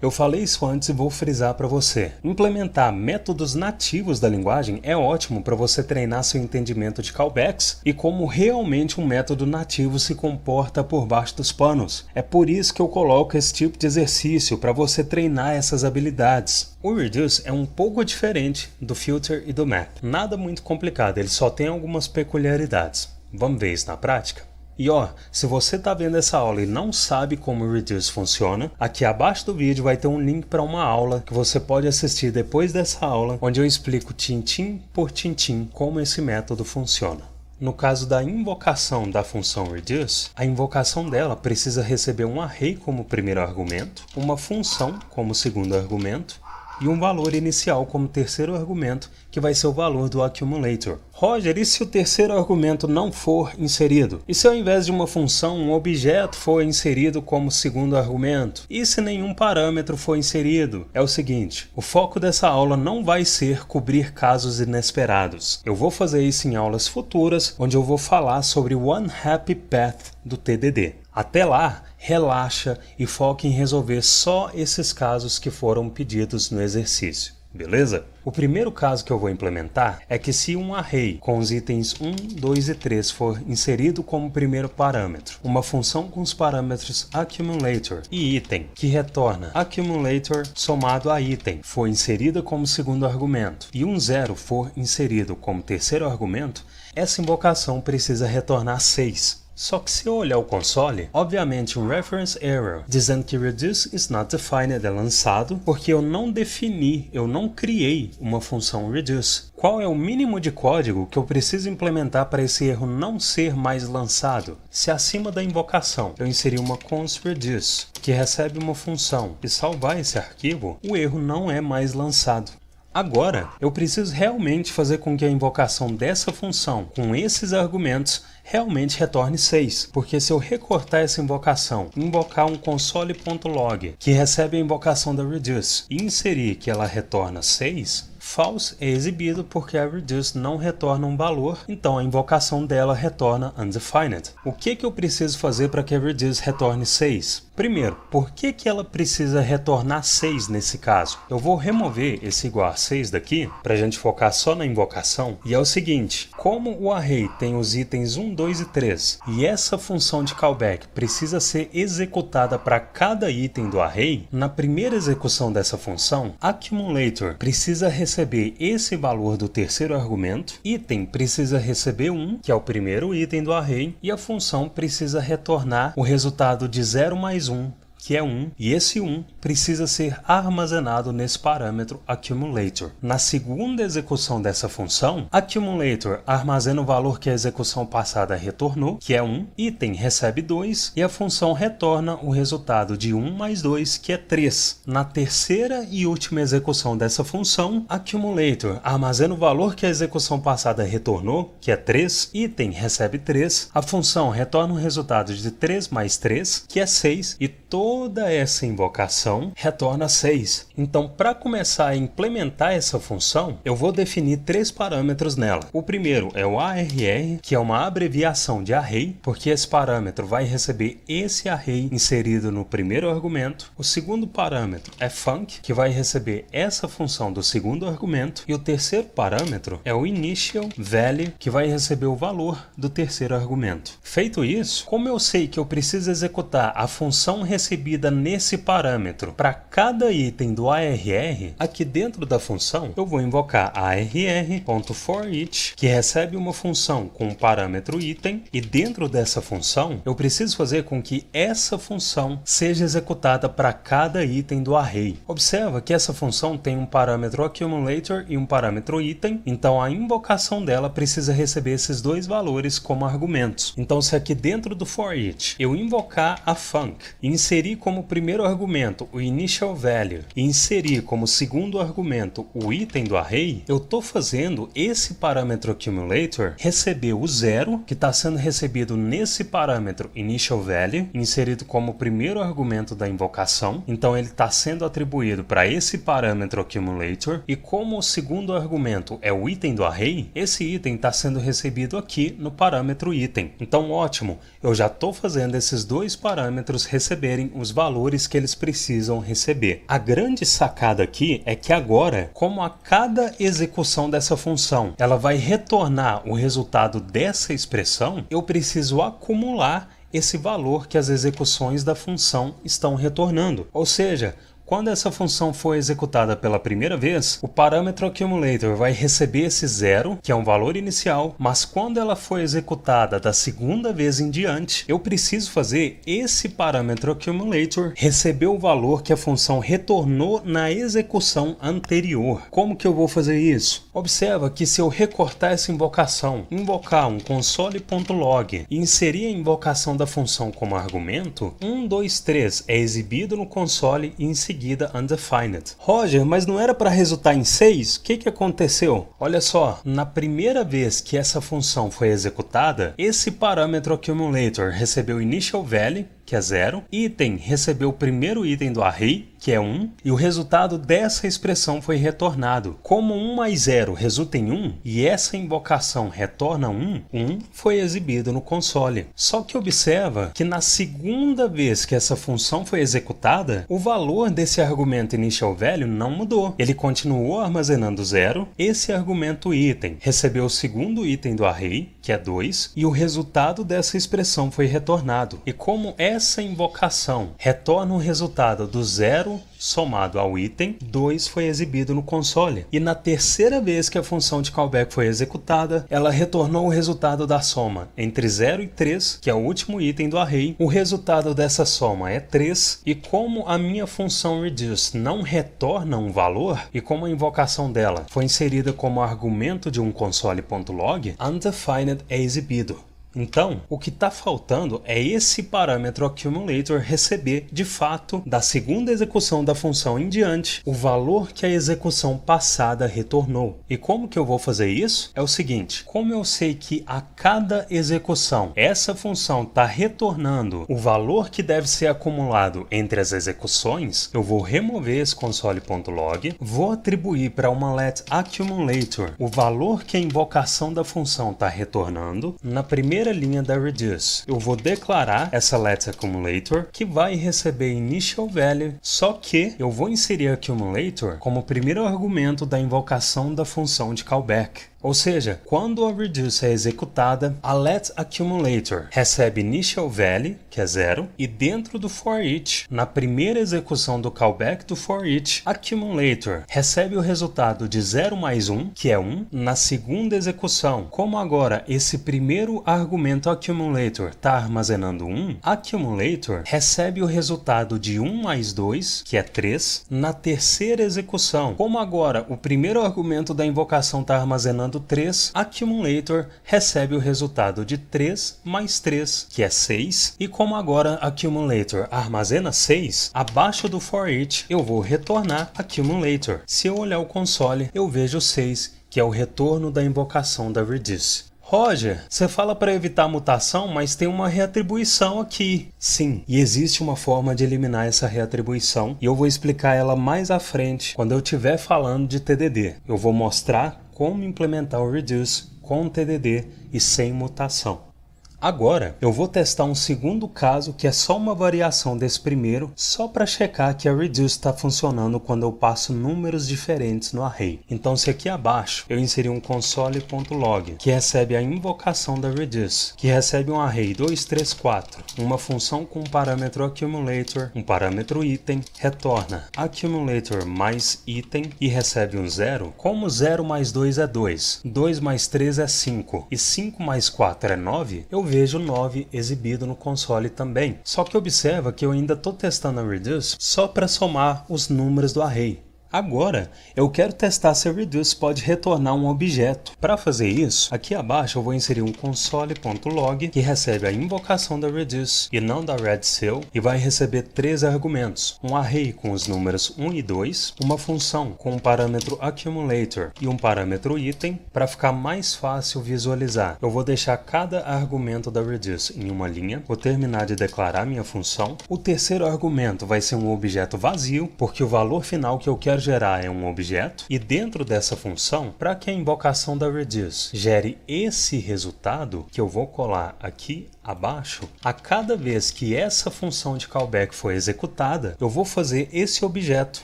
Eu falei isso antes e vou frisar para você. Implementar métodos nativos da linguagem é ótimo para você treinar seu entendimento de callbacks e como realmente um método nativo se comporta por baixo dos panos. É por isso que eu coloco esse tipo de exercício para você treinar essas habilidades. O Reduce é um pouco diferente do Filter e do Map. Nada muito complicado, ele só tem algumas peculiaridades. Vamos ver isso na prática? E se você está vendo essa aula e não sabe como o Reduce funciona, aqui abaixo do vídeo vai ter um link para uma aula que você pode assistir depois dessa aula, onde eu explico tintim por tintim como esse método funciona. No caso da invocação da função Reduce, a invocação dela precisa receber um array como primeiro argumento, uma função como segundo argumento, e um valor inicial como terceiro argumento, que vai ser o valor do accumulator. Roger, e se o terceiro argumento não for inserido? E se ao invés de uma função, um objeto for inserido como segundo argumento? E se nenhum parâmetro for inserido? É o seguinte, o foco dessa aula não vai ser cobrir casos inesperados. Eu vou fazer isso em aulas futuras, onde eu vou falar sobre o One Happy Path do TDD. Até lá, relaxa e foque em resolver só esses casos que foram pedidos no exercício, beleza? O primeiro caso que eu vou implementar é que se um array com os itens 1, 2 e 3 for inserido como primeiro parâmetro, uma função com os parâmetros accumulator e item, que retorna accumulator somado a item, for inserida como segundo argumento, e um 0 for inserido como terceiro argumento, essa invocação precisa retornar 6. Só que se eu olhar o console, obviamente um reference error dizendo que reduce is not defined é lançado porque eu não defini, eu não criei uma função reduce. Qual é o mínimo de código que eu preciso implementar para esse erro não ser mais lançado? Se acima da invocação eu inserir uma const reduce, que recebe uma função, e salvar esse arquivo, o erro não é mais lançado. Agora, eu preciso realmente fazer com que a invocação dessa função, com esses argumentos, realmente retorne 6, porque se eu recortar essa invocação, invocar um console.log, que recebe a invocação da reduce, e inserir que ela retorna 6, false é exibido porque a reduce não retorna um valor, então a invocação dela retorna undefined. O que eu preciso fazer para que a reduce retorne 6? Primeiro, por que ela precisa retornar 6 nesse caso? Eu vou remover esse igual a 6 daqui, para a gente focar só na invocação, e é o seguinte, como o array tem os itens 1, 2 e 3, e essa função de callback precisa ser executada para cada item do array, na primeira execução dessa função, accumulator precisa receber esse valor do terceiro argumento, item precisa receber 1, que é o primeiro item do array, e a função precisa retornar o resultado de 0 mais 1, que é 1, e esse 1 precisa ser armazenado nesse parâmetro accumulator. Na segunda execução dessa função, accumulator armazena o valor que a execução passada retornou, que é 1, item recebe 2, e a função retorna o resultado de 1 mais 2, que é 3. Na terceira e última execução dessa função, accumulator armazena o valor que a execução passada retornou, que é 3, item recebe 3, a função retorna o resultado de 3 mais 3, que é 6, e toda essa invocação retorna 6. Então, para começar a implementar essa função, eu vou definir 3 parâmetros nela. O primeiro é o ARR, que é uma abreviação de array, porque esse parâmetro vai receber esse array inserido no primeiro argumento. O segundo parâmetro é func, que vai receber essa função do segundo argumento. E o terceiro parâmetro é o initial value, que vai receber o valor do terceiro argumento. Feito isso, como eu sei que eu preciso executar a função recebida nesse parâmetro para cada item do ARR, aqui dentro da função eu vou invocar arr.forEach, que recebe uma função com o parâmetro item, e dentro dessa função eu preciso fazer com que essa função seja executada para cada item do array. Observa que essa função tem um parâmetro accumulator e um parâmetro item, então a invocação dela precisa receber esses dois valores como argumentos. Então, se aqui dentro do forEach eu invocar a func e inserir como primeiro argumento o initial value e inserir como segundo argumento o item do array, eu estou fazendo esse parâmetro accumulator receber o 0, que está sendo recebido nesse parâmetro initial value, inserido como primeiro argumento da invocação. Então ele está sendo atribuído para esse parâmetro accumulator, e como o segundo argumento é o item do array, esse item está sendo recebido aqui no parâmetro item. Então ótimo, eu já estou fazendo esses dois parâmetros receberem os valores que eles precisam receber. A grande sacada aqui é que agora, como a cada execução dessa função, ela vai retornar o resultado dessa expressão, eu preciso acumular esse valor que as execuções da função estão retornando. Ou seja, quando essa função for executada pela primeira vez, o parâmetro accumulator vai receber esse zero, que é um valor inicial, mas quando ela for executada da segunda vez em diante, eu preciso fazer esse parâmetro accumulator receber o valor que a função retornou na execução anterior. Como que eu vou fazer isso? Observa que se eu recortar essa invocação, invocar um console.log e inserir a invocação da função como argumento, 1, 2, 3 é exibido no console e em seguida undefined. Roger, mas não era para resultar em 6? O que aconteceu? Olha só, na primeira vez que essa função foi executada, esse parâmetro accumulator recebeu initial value, que é 0, item recebeu o primeiro item do array, que é 1, e o resultado dessa expressão foi retornado. Como 1 mais 0 resulta em 1, e essa invocação retorna 1, 1 foi exibido no console. Só que observa que na segunda vez que essa função foi executada, o valor desse argumento initial value não mudou. Ele continuou armazenando 0, esse argumento item recebeu o segundo item do array, que é 2, e o resultado dessa expressão foi retornado. E como essa invocação retorna o resultado do 0 somado ao item, 2 foi exibido no console. E na terceira vez que a função de callback foi executada, ela retornou o resultado da soma entre 0 e 3, que é o último item do array. O resultado dessa soma é 3, e como a minha função reduce não retorna um valor, e como a invocação dela foi inserida como argumento de um console.log, undefined é exibido. Então, o que está faltando é esse parâmetro accumulator receber, de fato, da segunda execução da função em diante, o valor que a execução passada retornou. E como que eu vou fazer isso? É o seguinte, como eu sei que a cada execução essa função está retornando o valor que deve ser acumulado entre as execuções, eu vou remover esse console.log, vou atribuir para uma letAccumulator o valor que a invocação da função está retornando. Na primeira linha da reduce, eu vou declarar essa letAccumulator que vai receber initial value, só que eu vou inserir accumulator como primeiro argumento da invocação da função de callback. Ou seja, quando a reduce é executada, a letAccumulator recebe initial value, que é 0, e dentro do for each, na primeira execução do callback do for each, accumulator recebe o resultado de 0 mais 1, que é 1, na segunda execução. Como agora esse primeiro argumento accumulator está armazenando 1, accumulator recebe o resultado de 1 mais 2, que é 3, na terceira execução. Como agora o primeiro argumento da invocação está armazenando 3, accumulator recebe o resultado de 3 mais 3, que é 6, e como agora accumulator armazena 6, abaixo do for each eu vou retornar accumulator. Se eu olhar o console, eu vejo 6, que é o retorno da invocação da reduce. Roger, você fala para evitar mutação, mas tem uma reatribuição aqui. Sim, e existe uma forma de eliminar essa reatribuição, e eu vou explicar ela mais à frente, quando eu estiver falando de TDD. Eu vou mostrar como implementar o reduce com TDD e sem mutação. Agora, eu vou testar um segundo caso que é só uma variação desse primeiro, só para checar que a reduce está funcionando quando eu passo números diferentes no array. Então, se aqui abaixo eu inserir um console.log, que recebe a invocação da reduce, que recebe um array 2, 3, 4, uma função com um parâmetro accumulator, um parâmetro item, retorna accumulator mais item e recebe um 0, como 0 mais 2 é 2, 2 mais 3 é 5 e 5 mais 4 é 9, eu vejo 9 exibido no console também. Só que observa que eu ainda estou testando a reduce só para somar os números do array. Agora, eu quero testar se a reduce pode retornar um objeto. Para fazer isso, aqui abaixo eu vou inserir um console.log que recebe a invocação da reduce e não da redSeal e vai receber 3 argumentos, um array com os números 1 e 2, uma função com um parâmetro accumulator e um parâmetro item. Para ficar mais fácil visualizar, eu vou deixar cada argumento da reduce em uma linha, vou terminar de declarar minha função. O terceiro argumento vai ser um objeto vazio, porque o valor final que eu quero gerar é um objeto, e dentro dessa função, para que a invocação da reduce gere esse resultado, que eu vou colar aqui abaixo, a cada vez que essa função de callback for executada, eu vou fazer esse objeto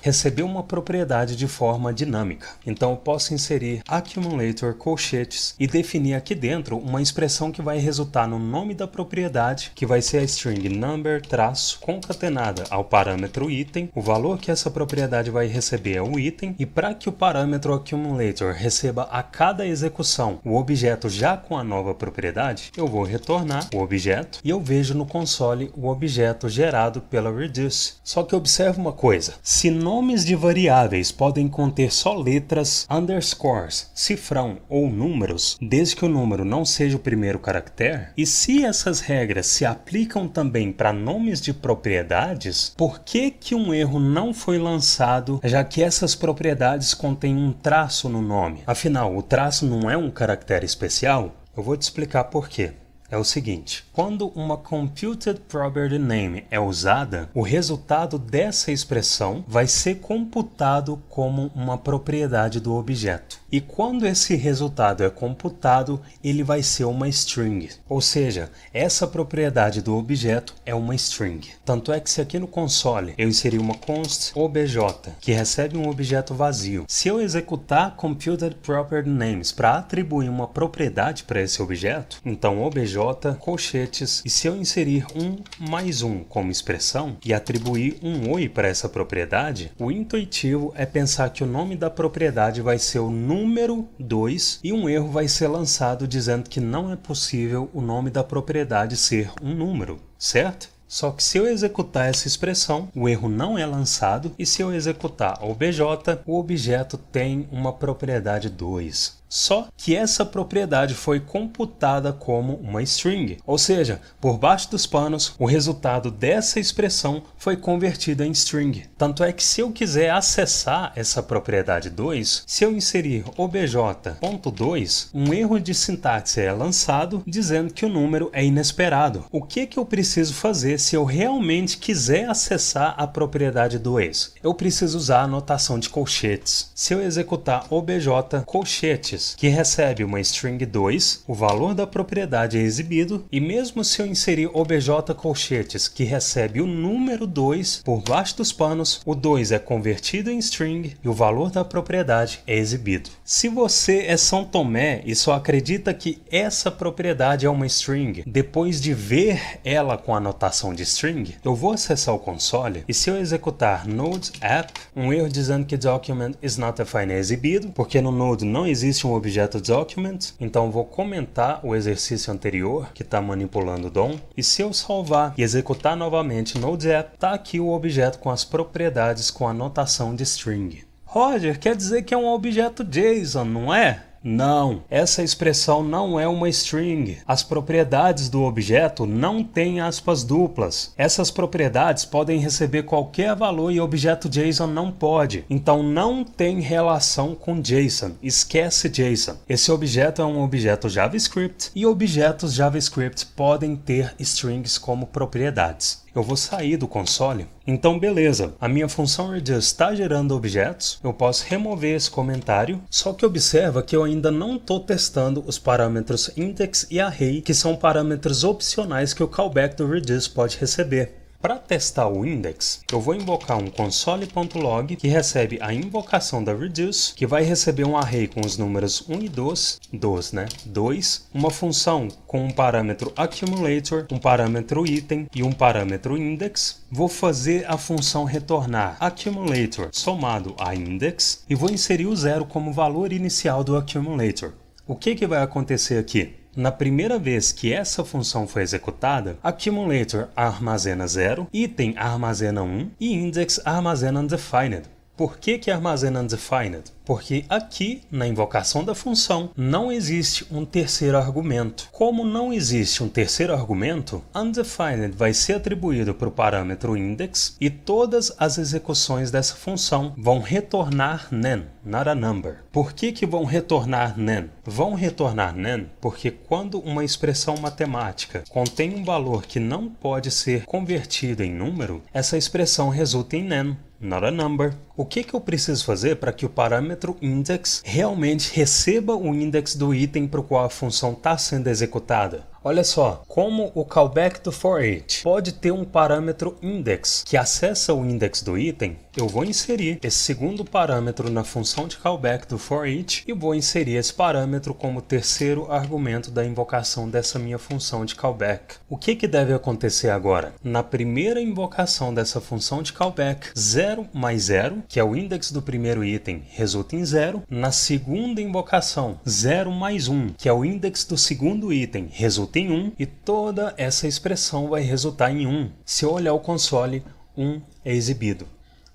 receber uma propriedade de forma dinâmica. Então eu posso inserir accumulator colchetes e definir aqui dentro uma expressão que vai resultar no nome da propriedade, que vai ser a string number traço concatenada ao parâmetro item. O valor que essa propriedade vai receber é o item, e para que o parâmetro accumulator receba a cada execução o objeto já com a nova propriedade, eu vou retornar o objeto e eu vejo no console o objeto gerado pela reduce. Só que observe uma coisa: se nomes de variáveis podem conter só letras, underscores, cifrão ou números, desde que o número não seja o primeiro caractere, e se essas regras se aplicam também para nomes de propriedades, por que que um erro não foi lançado, já que essas propriedades contêm um traço no nome? Afinal, o traço não é um caractere especial? Eu vou te explicar por quê. É o seguinte: quando uma computed property name é usada, o resultado dessa expressão vai ser computado como uma propriedade do objeto. E quando esse resultado é computado, ele vai ser uma string. Ou seja, essa propriedade do objeto é uma string. Tanto é que se aqui no console eu inserir uma const obj, que recebe um objeto vazio, se eu executar computed property names para atribuir uma propriedade para esse objeto, então obj colchetes, e se eu inserir mais um como expressão e atribuir um oi para essa propriedade, o intuitivo é pensar que o nome da propriedade vai ser o número 2 e um erro vai ser lançado dizendo que não é possível o nome da propriedade ser um número, certo? Só que se eu executar essa expressão, o erro não é lançado, e se eu executar obj, o objeto tem uma propriedade 2. Só que essa propriedade foi computada como uma string, ou seja, por baixo dos panos, o resultado dessa expressão foi convertido em string. Tanto é que se eu quiser acessar essa propriedade 2, se eu inserir obj.2, um erro de sintaxe é lançado dizendo que o número é inesperado. O que eu preciso fazer se eu realmente quiser acessar a propriedade 2? Eu preciso usar a notação de colchetes. Se eu executar obj colchetes, que recebe uma string 2, o valor da propriedade é exibido, e mesmo se eu inserir obj colchetes, que recebe o número 2, por baixo dos panos, o 2 é convertido em string e o valor da propriedade é exibido. Se você é São Tomé e só acredita que essa propriedade é uma string depois de ver ela com a notação de string, eu vou acessar o console, e se eu executar node app, um erro dizendo que document is not defined é exibido, porque no node não existe um objeto document, então vou comentar o exercício anterior que está manipulando o DOM, e se eu salvar e executar novamente node app, está aqui o objeto com as propriedades com a notação de string. Roger, quer dizer que é um objeto JSON, não é? Não, essa expressão não é uma string. As propriedades do objeto não têm aspas duplas. Essas propriedades podem receber qualquer valor e o objeto JSON não pode. Então não tem relação com JSON. Esquece JSON. Esse objeto é um objeto JavaScript e objetos JavaScript podem ter strings como propriedades. Eu vou sair do console. Então beleza, a minha função reduce está gerando objetos, eu posso remover esse comentário, só que observa que eu ainda não estou testando os parâmetros index e array, que são parâmetros opcionais que o callback do reduce pode receber. Para testar o index, eu vou invocar um console.log que recebe a invocação da reduce, que vai receber um array com os números 1 e 2, 2, uma função com um parâmetro accumulator, um parâmetro item e um parâmetro index. Vou fazer a função retornar accumulator somado a index e vou inserir o 0 como valor inicial do accumulator. O que vai acontecer aqui? Na primeira vez que essa função foi executada, accumulator armazena 0, item armazena 1 e index armazena undefined. Por que armazena undefined? Porque aqui, na invocação da função, não existe um terceiro argumento. Como não existe um terceiro argumento, undefined vai ser atribuído para o parâmetro index e todas as execuções dessa função vão retornar nen, not a number. Por que vão retornar nen? Vão retornar nen porque quando uma expressão matemática contém um valor que não pode ser convertido em número, essa expressão resulta em nen, not a number. O que eu preciso fazer para que o parâmetro index realmente receba o index do item para o qual a função está sendo executada? Olha só, como o callback do for-each pode ter um parâmetro index que acessa o index do item, eu vou inserir esse segundo parâmetro na função de callback do for-each e vou inserir esse parâmetro como terceiro argumento da invocação dessa minha função de callback. O que deve acontecer agora? Na primeira invocação dessa função de callback, 0 mais 0, que é o index do primeiro item, resulta em 0. Na segunda invocação, 0 mais 1, que é o index do segundo item, resulta em 1. E toda essa expressão vai resultar em 1. Se eu olhar o console, 1 é exibido.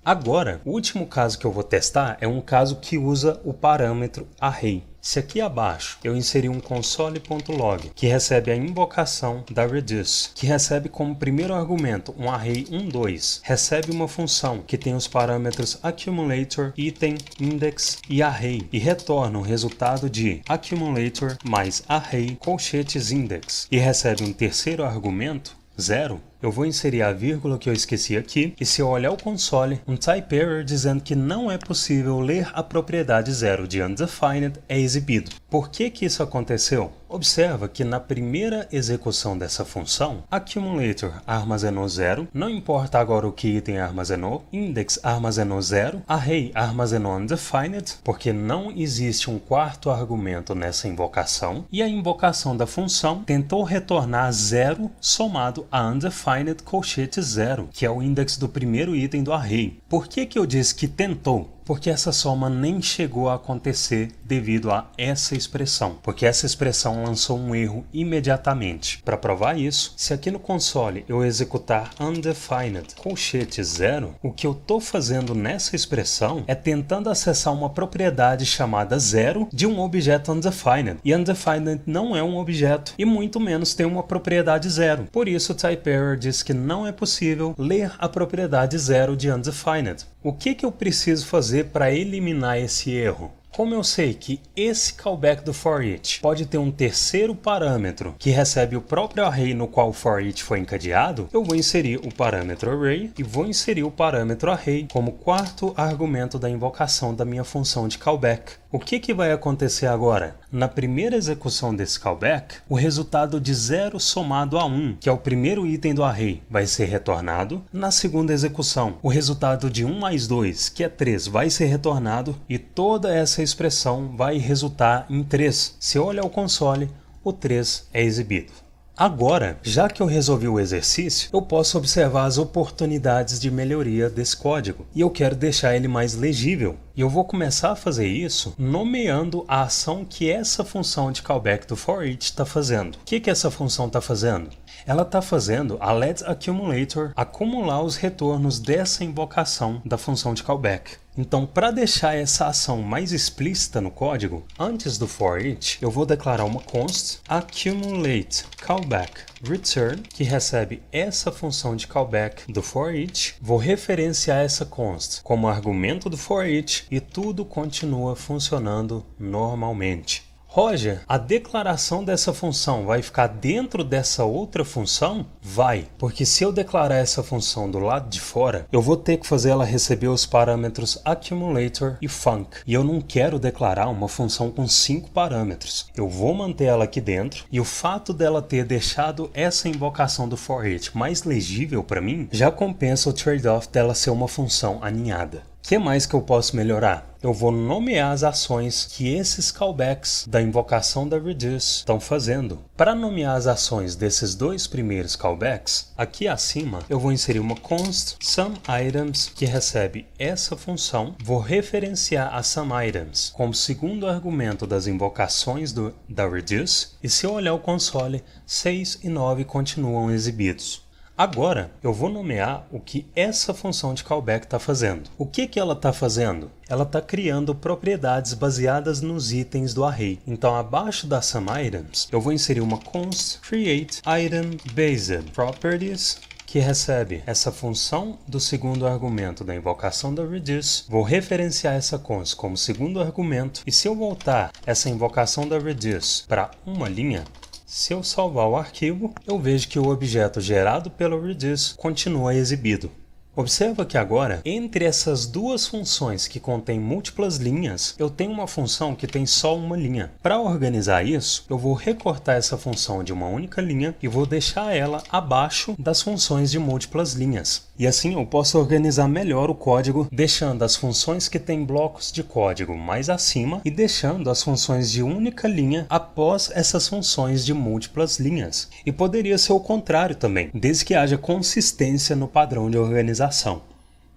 Agora, o último caso que eu vou testar é um caso que usa o parâmetro array. Se aqui abaixo eu inserir um console.log que recebe a invocação da reduce, que recebe como primeiro argumento um array 1, 2, recebe uma função que tem os parâmetros accumulator, item, index e array e retorna o resultado de accumulator mais array colchetes index e recebe um terceiro argumento, 0, eu vou inserir a vírgula que eu esqueci aqui, e se eu olhar o console, um type error dizendo que não é possível ler a propriedade 0 de undefined é exibido. Por que isso aconteceu? Observa que na primeira execução dessa função, accumulator armazenou 0, não importa agora o que item armazenou, index armazenou 0, array armazenou undefined, porque não existe um quarto argumento nessa invocação, e a invocação da função tentou retornar 0 somado a undefined colchete 0, que é o index do primeiro item do array. Por que eu disse que tentou? Porque essa soma nem chegou a acontecer devido a essa expressão, porque essa expressão lançou um erro imediatamente. Para provar isso, se aqui no console eu executar undefined colchete 0, o que eu estou fazendo nessa expressão é tentando acessar uma propriedade chamada 0 de um objeto undefined, e undefined não é um objeto, e muito menos tem uma propriedade 0. Por isso o type error diz que não é possível ler a propriedade 0 de undefined. O que eu preciso fazer para eliminar esse erro? Como eu sei que esse callback do for-each pode ter um terceiro parâmetro que recebe o próprio array no qual o for-each foi encadeado, eu vou inserir o parâmetro array e vou inserir o parâmetro array como quarto argumento da invocação da minha função de callback. O que vai acontecer agora? Na primeira execução desse callback, o resultado de 0 somado a 1, que é o primeiro item do array, vai ser retornado. Na segunda execução, o resultado de 1 mais 2, que é 3, vai ser retornado e toda essa expressão vai resultar em 3. Se eu olhar o console, o 3 é exibido. Agora, já que eu resolvi o exercício, eu posso observar as oportunidades de melhoria desse código e eu quero deixar ele mais legível. E eu vou começar a fazer isso nomeando a ação que essa função de callback do for-each está fazendo. O que essa função está fazendo? Ela está fazendo a letAccumulator acumular os retornos dessa invocação da função de callback. Então, para deixar essa ação mais explícita no código, antes do for-each, eu vou declarar uma const accumulate callback return, que recebe essa função de callback do for-each. Vou referenciar essa const como argumento do for-each e tudo continua funcionando normalmente. Roger, a declaração dessa função vai ficar dentro dessa outra função? Vai, porque se eu declarar essa função do lado de fora, eu vou ter que fazer ela receber os parâmetros accumulator e func. E eu não quero declarar uma função com 5 parâmetros. Eu vou manter ela aqui dentro e o fato dela ter deixado essa invocação do for-each mais legível para mim, já compensa o trade-off dela ser uma função aninhada. O que mais que eu posso melhorar? Eu vou nomear as ações que esses callbacks da invocação da reduce estão fazendo. Para nomear as ações desses dois primeiros callbacks, aqui acima eu vou inserir uma const SumItems que recebe essa função. Vou referenciar a SumItems como segundo argumento das invocações da reduce e se eu olhar o console, 6 e 9 continuam exibidos. Agora, eu vou nomear o que essa função de callback está fazendo. O que ela está fazendo? Ela está criando propriedades baseadas nos itens do array. Então, abaixo da SumItems, eu vou inserir uma const createItemBasedProperties que recebe essa função do segundo argumento da invocação da reduce. Vou referenciar essa const como segundo argumento e se eu voltar essa invocação da reduce para uma linha, se eu salvar o arquivo, eu vejo que o objeto gerado pelo reduce continua exibido. Observa que agora, entre essas duas funções que contêm múltiplas linhas, eu tenho uma função que tem só uma linha. Para organizar isso, eu vou recortar essa função de uma única linha e vou deixar ela abaixo das funções de múltiplas linhas. E assim eu posso organizar melhor o código, deixando as funções que têm blocos de código mais acima e deixando as funções de única linha após essas funções de múltiplas linhas. E poderia ser o contrário também, desde que haja consistência no padrão de organização.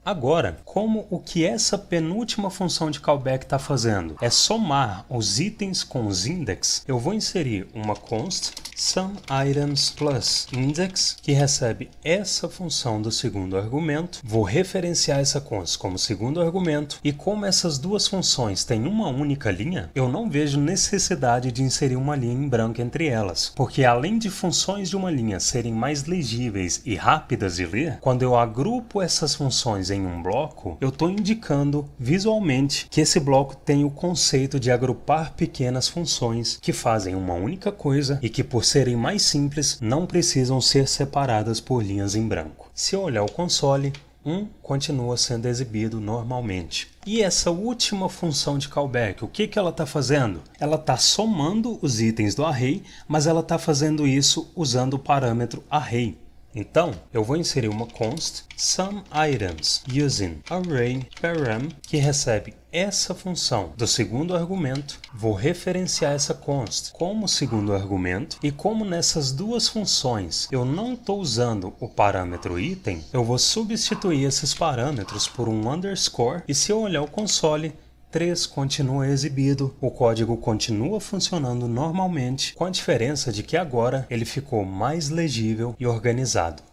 Agora, como o que essa penúltima função de callback está fazendo é somar os itens com os index, eu vou inserir uma const SUMITEMS plus index, que recebe essa função do segundo argumento. Vou referenciar essa const como segundo argumento, e como essas duas funções têm uma única linha, eu não vejo necessidade de inserir uma linha em branco entre elas, porque além de funções de uma linha serem mais legíveis e rápidas de ler, quando eu agrupo essas funções em um bloco, eu estou indicando visualmente que esse bloco tem o conceito de agrupar pequenas funções que fazem uma única coisa e que, por serem mais simples, não precisam ser separadas por linhas em branco. Se eu olhar o console, 1 continua sendo exibido normalmente. E essa última função de callback, o que ela está fazendo? Ela está somando os itens do array, mas ela está fazendo isso usando o parâmetro array. Então, eu vou inserir uma const SUMITEMS using ArrayParam, que recebe essa função do segundo argumento. Vou referenciar essa const como segundo argumento, e como nessas duas funções eu não estou usando o parâmetro item, eu vou substituir esses parâmetros por um underscore, e se eu olhar o console, 3 continua exibido, o código continua funcionando normalmente, com a diferença de que agora ele ficou mais legível e organizado.